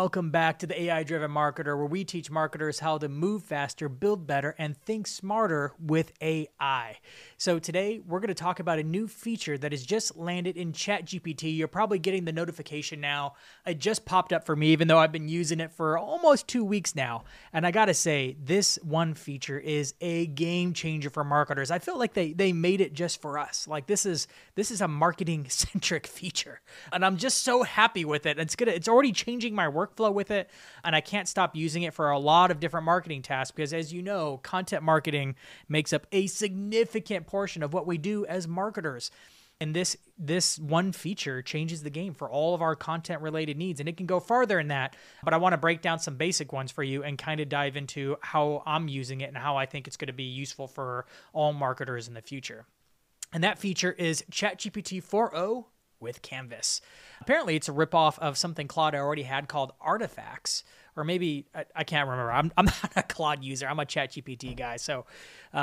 Welcome back to the AI-Driven Marketer, where we teach marketers how to move faster, build better, and think smarter with AI. So today, we're going to talk about a new feature that has just landed in ChatGPT. You're probably getting the notification now. It just popped up for me, even though I've been using it for almost 2 weeks now. And I got to say, this one feature is a game changer for marketers. I feel like they made it just for us. Like this is a marketing-centric feature. And I'm just so happy with it. It's already changing my workflow with it, and I can't stop using it for a lot of different marketing tasks because, as you know, content marketing makes up a significant portion of what we do as marketers. And this one feature changes the game for all of our content-related needs, and it can go farther than that, but I want to break down some basic ones for you and kind of dive into how I'm using it and how I think it's going to be useful for all marketers in the future. And that feature is ChatGPT 4.0 with Canvas. Apparently, it's a ripoff of something Claude already had called Artifacts, or maybe, I can't remember. I'm not a Claude user. I'm a ChatGPT guy, so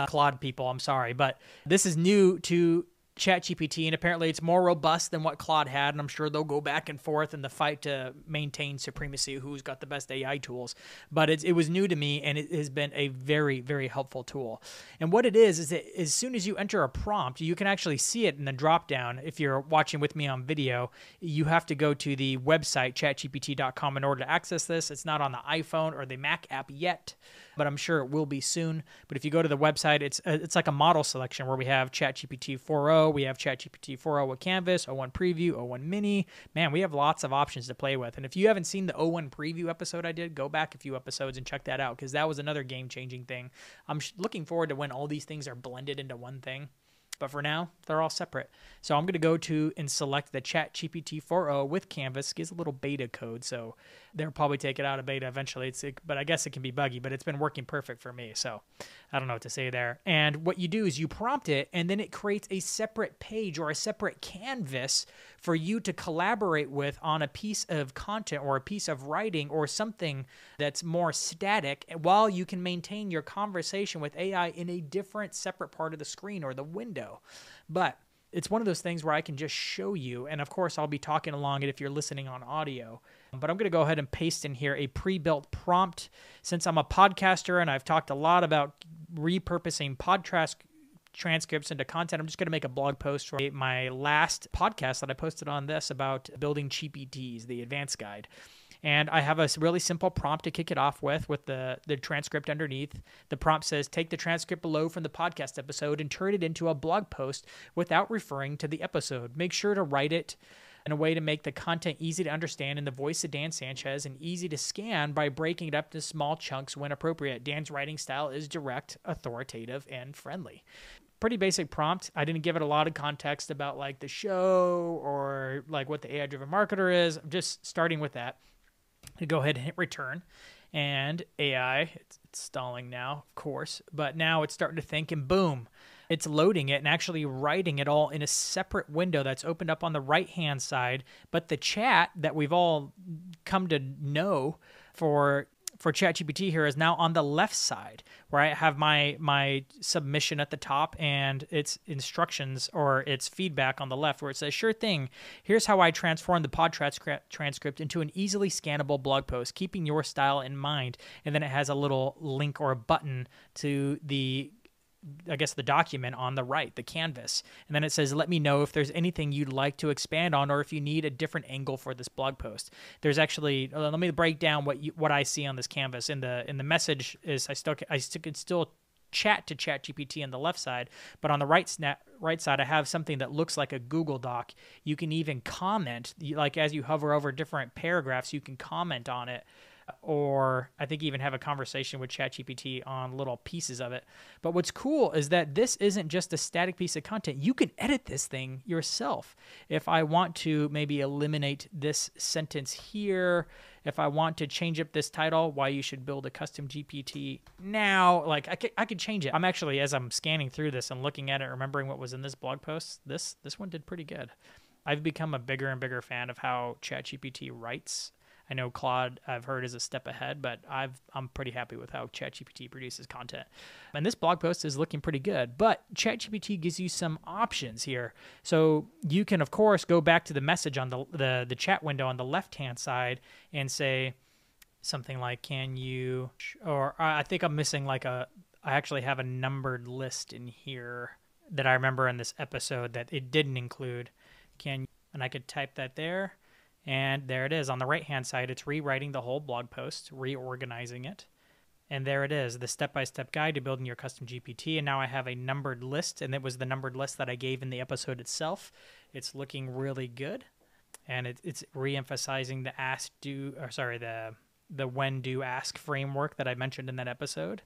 Claude people, I'm sorry. But this is new to ChatGPT, and apparently it's more robust than what Claude had, and I'm sure they'll go back and forth in the fight to maintain supremacy, who's got the best AI tools. But it was new to me, and it has been a very, very helpful tool. And what it is that as soon as you enter a prompt, you can actually see it in the drop-down. If you're watching with me on video, you have to go to the website, chatgpt.com, in order to access this. It's not on the iPhone or the Mac app yet, but I'm sure it will be soon. But if you go to the website, it's like a model selection where we have ChatGPT 4.0, we have ChatGPT 4.0 with Canvas, 0.1 Preview, 0.1 Mini. Man, we have lots of options to play with. And if you haven't seen the 0.1 Preview episode I did, go back a few episodes and check that out because that was another game-changing thing. I'm looking forward to when all these things are blended into one thing. But for now, they're all separate. So I'm going to go to and select the ChatGPT 4.0 with Canvas. It gives a little beta code, so they'll probably take it out of beta eventually. But I guess it can be buggy, but it's been working perfect for me. So I don't know what to say there. And what you do is you prompt it, and then it creates a separate page or a separate canvas for you to collaborate with on a piece of content or a piece of writing or something that's more static, while you can maintain your conversation with AI in a different separate part of the screen or the window. But it's one of those things where I can just show you, and of course I'll be talking along it if you're listening on audio. But I'm going to go ahead and paste in here a pre-built prompt. Since I'm a podcaster and I've talked a lot about repurposing podcast transcripts into content, I'm just going to make a blog post for my last podcast that I posted on this about building GPT's, the advanced guide. And I have a really simple prompt to kick it off with the transcript underneath. The prompt says, take the transcript below from the podcast episode and turn it into a blog post without referring to the episode. Make sure to write it in a way to make the content easy to understand in the voice of Dan Sanchez and easy to scan by breaking it up into small chunks when appropriate. Dan's writing style is direct, authoritative, and friendly. Pretty basic prompt. I didn't give it a lot of context about like the show or like what the AI-driven marketer is. I'm just starting with that. Go ahead and hit return, and AI, it's stalling now, of course, but now it's starting to think, and boom, it's loading it and actually writing it all in a separate window that's opened up on the right-hand side. But the chat that we've all come to know for ChatGPT here is now on the left side, where I have my submission at the top and its instructions or its feedback on the left, where it says, sure thing, here's how I transform the pod transcript into an easily scannable blog post, keeping your style in mind. And then it has a little link or a button to the document on the right, the canvas. And then it says, let me know if there's anything you'd like to expand on or if you need a different angle for this blog post. There's actually, let me break down what I see on this canvas. In the message is I can still chat to ChatGPT on the left side, but on the right side, I have something that looks like a Google Doc. You can even comment, like as you hover over different paragraphs, you can comment on it. Or I think even have a conversation with ChatGPT on little pieces of it. But what's cool is that this isn't just a static piece of content. You can edit this thing yourself. If I want to maybe eliminate this sentence here, if I want to change up this title, why you should build a custom GPT now, like I could change it. I'm actually, as I'm scanning through this and looking at it, remembering what was in this blog post, this one did pretty good. I've become a bigger and bigger fan of how ChatGPT writes. I know Claude, I've heard, is a step ahead, but I'm pretty happy with how ChatGPT produces content. And this blog post is looking pretty good, but ChatGPT gives you some options here. So you can, of course, go back to the message on the chat window on the left-hand side and say, something like, can you, or I think I'm missing like I actually have a numbered list in here that I remember in this episode that it didn't include. And I could type that there, and there it is. On the right-hand side, it's rewriting the whole blog post, reorganizing it. And there it is, the step-by-step guide to building your custom GPT. And now I have a numbered list, and it was the numbered list that I gave in the episode itself. It's looking really good, and it's re-emphasizing the the when, do, ask framework that I mentioned in that episode.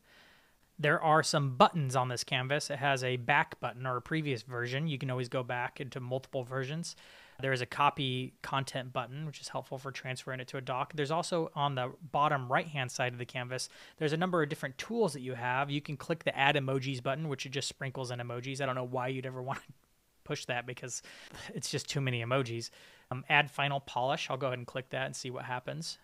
There are some buttons on this canvas. It has a back button or a previous version. You can always go back into multiple versions. There is a copy content button, which is helpful for transferring it to a doc. There's also on the bottom right-hand side of the canvas, there's a number of different tools that you have. You can click the add emojis button, which it just sprinkles in emojis. I don't know why you'd ever want to push that because it's just too many emojis. Add final polish. I'll go ahead and click that and see what happens.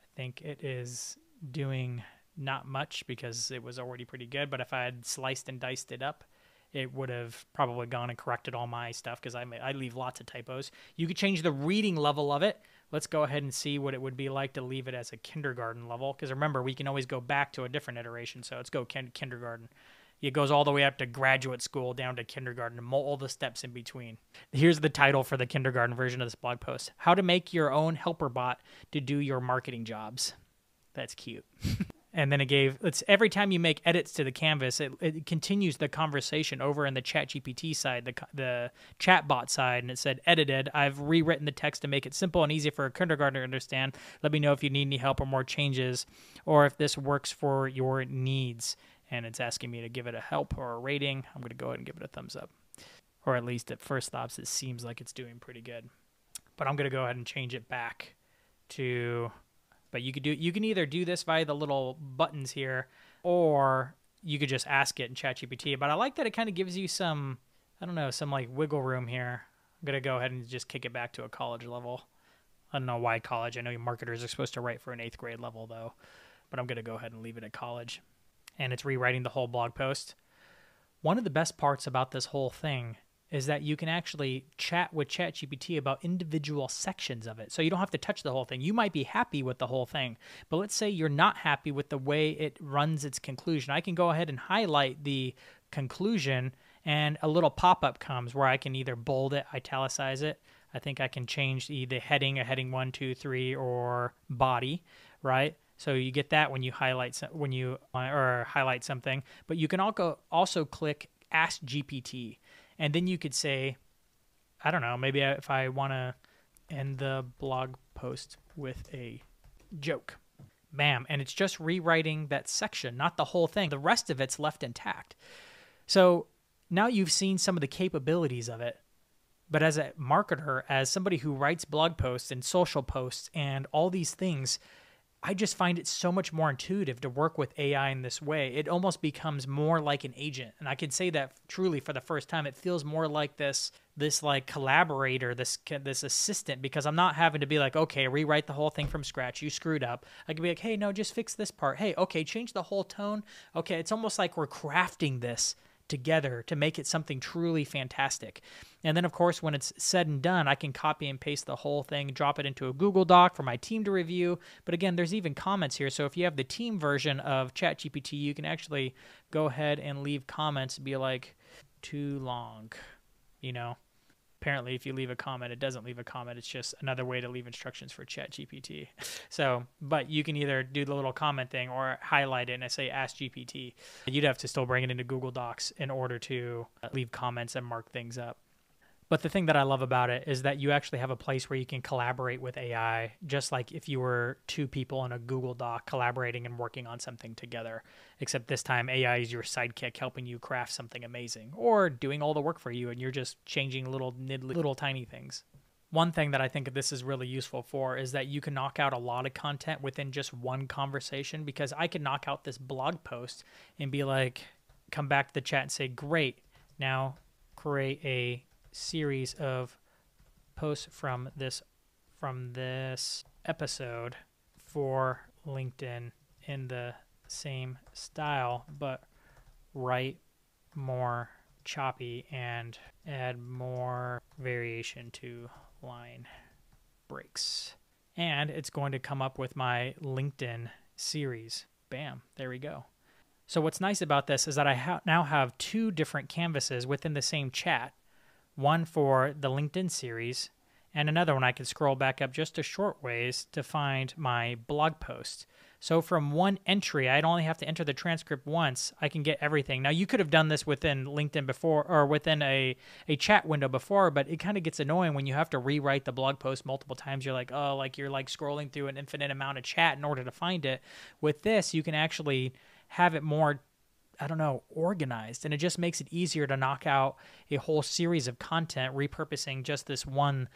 I think it is doing not much because it was already pretty good, but if I had sliced and diced it up, it would have probably gone and corrected all my stuff because I leave lots of typos. You could change the reading level of it. Let's go ahead and see what it would be like to leave it as a kindergarten level, because remember, we can always go back to a different iteration. So let's go kindergarten. It goes all the way up to graduate school, down to kindergarten, and all the steps in between. Here's the title for the kindergarten version of this blog post: How to Make Your Own Helper Bot to Do Your Marketing Jobs. That's cute. And then every time you make edits to the canvas, it continues the conversation over in the ChatGPT side, the chatbot side, and it said, edited. I've rewritten the text to make it simple and easy for a kindergartner to understand. Let me know if you need any help or more changes, or if this works for your needs. And it's asking me to give it a help or a rating. I'm going to go ahead and give it a thumbs up. Or at least at first thoughts, it seems like it's doing pretty good. But I'm going to go ahead and change it back to... But you can either do this via the little buttons here, or you could just ask it in ChatGPT. But I like that it kind of gives you some like wiggle room here. I'm going to go ahead and just kick it back to a college level. I don't know why college. I know marketers are supposed to write for an 8th grade level, though. But I'm going to go ahead and leave it at college. And it's rewriting the whole blog post. One of the best parts about this whole thing is that you can actually chat with ChatGPT about individual sections of it. So you don't have to touch the whole thing. You might be happy with the whole thing, but let's say you're not happy with the way it runs its conclusion. I can go ahead and highlight the conclusion, and a little pop-up comes where I can either bold it, italicize it. I think I can change the heading, a heading 1, 2, 3, or body, right? So you get that when you highlight highlight something, but you can also click Ask GPT. And then you could say, I don't know, maybe if I want to end the blog post with a joke. Bam. And it's just rewriting that section, not the whole thing. The rest of it's left intact. So now you've seen some of the capabilities of it. But as a marketer, as somebody who writes blog posts and social posts and all these things, I just find it so much more intuitive to work with AI in this way. It almost becomes more like an agent. And I can say that truly for the first time. It feels more like this like collaborator, this assistant, because I'm not having to be like, okay, rewrite the whole thing from scratch. You screwed up. I can be like, hey, no, just fix this part. Hey, okay, change the whole tone. Okay, it's almost like we're crafting this together to make it something truly fantastic. And then, of course, when it's said and done, I can copy and paste the whole thing, drop it into a Google Doc for my team to review. But again, there's even comments here. So if you have the team version of ChatGPT, you can actually go ahead and leave comments, be like, too long, Apparently, if you leave a comment, it doesn't leave a comment. It's just another way to leave instructions for ChatGPT. So, but you can either do the little comment thing or highlight it and I say Ask GPT. You'd have to still bring it into Google Docs in order to leave comments and mark things up. But the thing that I love about it is that you actually have a place where you can collaborate with AI, just like if you were two people in a Google Doc collaborating and working on something together, except this time AI is your sidekick helping you craft something amazing or doing all the work for you and you're just changing little tiny things. One thing that I think this is really useful for is that you can knock out a lot of content within just one conversation, because I can knock out this blog post and be like, come back to the chat and say, great, now create a series of posts from this episode for LinkedIn in the same style, but write more choppy and add more variation to line breaks. and it's going to come up with my LinkedIn series. Bam, there we go. So what's nice about this is that I now have 2 different canvases within the same chat, one for the LinkedIn series and another one I can scroll back up just a short ways to find my blog post. So from one entry, I'd only have to enter the transcript once. I can get everything. Now, you could have done this within LinkedIn before or within a chat window before, but it kind of gets annoying when you have to rewrite the blog post multiple times. You're like, oh, like you're like scrolling through an infinite amount of chat in order to find it. With this, you can actually have it more, I don't know, organized, and it just makes it easier to knock out a whole series of content, repurposing just this one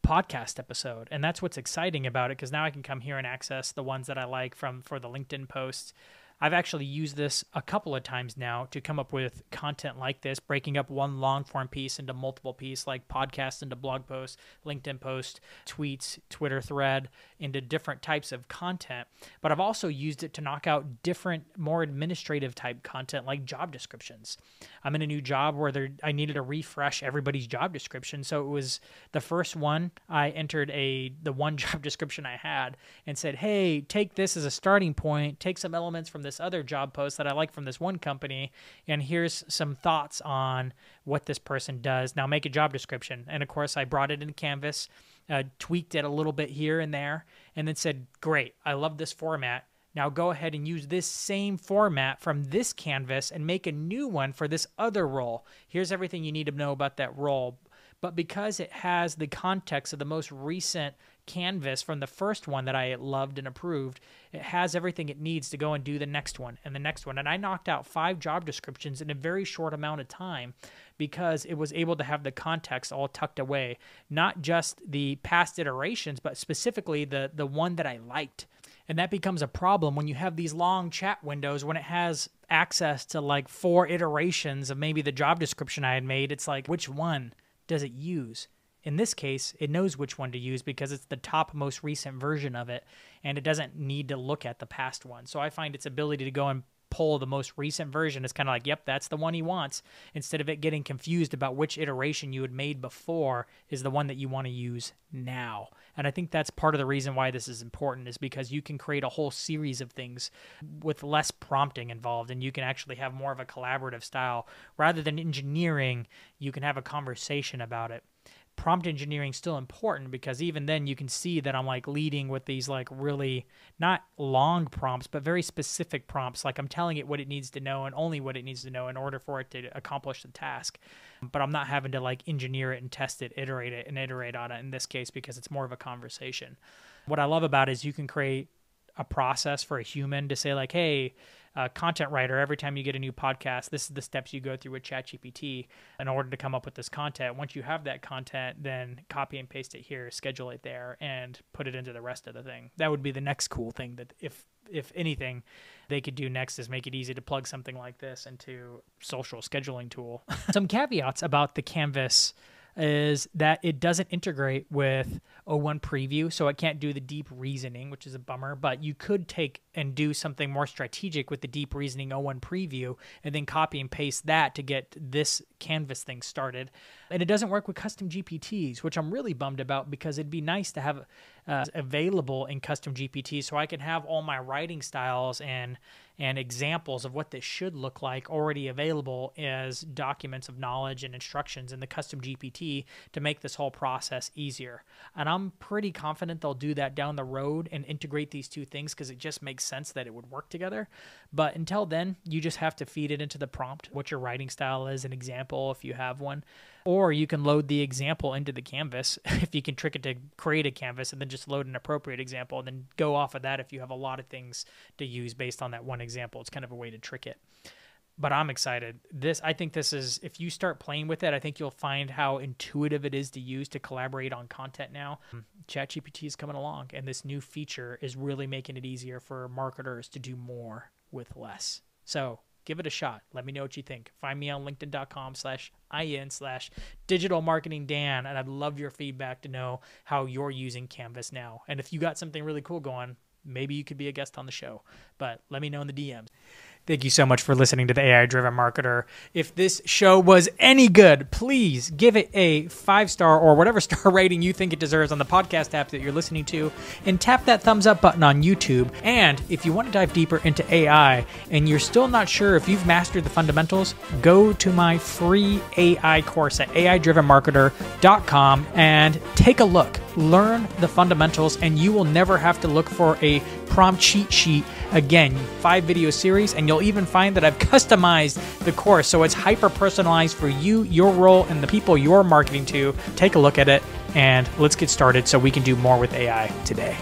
podcast episode. And that's what's exciting about it, because now I can come here and access the ones that I like for the LinkedIn posts. I've actually used this a couple of times now to come up with content like this, breaking up one long form piece into multiple pieces, like podcasts into blog posts, LinkedIn posts, tweets, Twitter thread, into different types of content. But I've also used it to knock out different, more administrative type content like job descriptions. I'm in a new job where I needed to refresh everybody's job description. So it was the first one. I entered the one job description I had and said, hey, take this as a starting point, take some elements from this other job post that I like from this one company, and here's some thoughts on what this person does. Now make a job description. And of course, I brought it in Canvas, tweaked it a little bit here and there, and then said, great, I love this format. Now go ahead and use this same format from this canvas and make a new one for this other role. Here's everything you need to know about that role. But because it has the context of the most recent canvas from the first one that I loved and approved, it has everything it needs to go and do the next one and the next one. And I knocked out 5 job descriptions in a very short amount of time because it was able to have the context all tucked away, not just the past iterations, but specifically the one that I liked. And that becomes a problem when you have these long chat windows, when it has access to like 4 iterations of maybe the job description I had made. It's like, which one does it use? In this case, it knows which one to use because it's the top most recent version of it, and it doesn't need to look at the past one. So I find its ability to go and pull the most recent version is kind of like, yep, that's the one he wants, instead of it getting confused about which iteration you had made before is the one that you want to use now. And I think that's part of the reason why this is important, is because you can create a whole series of things with less prompting involved, and you can actually have more of a collaborative style. Rather than engineering, you can have a conversation about it. Prompt engineering is still important because even then you can see that I'm like leading with these like really not long prompts, but very specific prompts. Like I'm telling it what it needs to know and only what it needs to know in order for it to accomplish the task. But I'm not having to like engineer it and test it, iterate on it in this case, because it's more of a conversation. What I love about it is you can create a process for a human to say like, hey, content writer, every time you get a new podcast, this is the steps you go through with ChatGPT in order to come up with this content. Once you have that content, then copy and paste it here, schedule it there, and put it into the rest of the thing. That would be the next cool thing that if anything they could do next is make it easy to plug something like this into social scheduling tool. Some caveats about the Canvas is that it doesn't integrate with O1 Preview, so it can't do the deep reasoning, which is a bummer, but you could take and do something more strategic with the deep reasoning O1 Preview and then copy and paste that to get this Canvas thing started. And it doesn't work with custom GPTs, which I'm really bummed about, because it'd be nice to have available in custom GPT so I can have all my writing styles and examples of what this should look like already available as documents of knowledge and instructions in the custom GPT to make this whole process easier. And I'm pretty confident they'll do that down the road and integrate these two things, because it just makes sense that it would work together. But until then, you just have to feed it into the prompt what your writing style is, an example if you have one. Or you can load the example into the canvas if you can trick it to create a canvas, and then just load an appropriate example and then go off of that if you have a lot of things to use based on that one example. It's kind of a way to trick it. But I'm excited. I think this is, if you start playing with it, I think you'll find how intuitive it is to use to collaborate on content now. ChatGPT is coming along, and this new feature is really making it easier for marketers to do more with less. So give it a shot. Let me know what you think. Find me on linkedin.com/in/digitalmarketingdan, and I'd love your feedback to know how you're using Canvas now. And if you got something really cool going, maybe you could be a guest on the show, but let me know in the DMs. Thank you so much for listening to the AI Driven Marketer. If this show was any good, please give it a 5-star or whatever star rating you think it deserves on the podcast app that you're listening to, and tap that thumbs up button on YouTube. And if you want to dive deeper into AI and you're still not sure if you've mastered the fundamentals, go to my free AI course at aidrivenmarketer.com and take a look. Learn the fundamentals, and you will never have to look for a prompt cheat sheet again. 5-video series, and you'll even find that I've customized the course so it's hyper personalized for you, your role, and the people you're marketing to. Take a look at it, and let's get started so we can do more with AI today.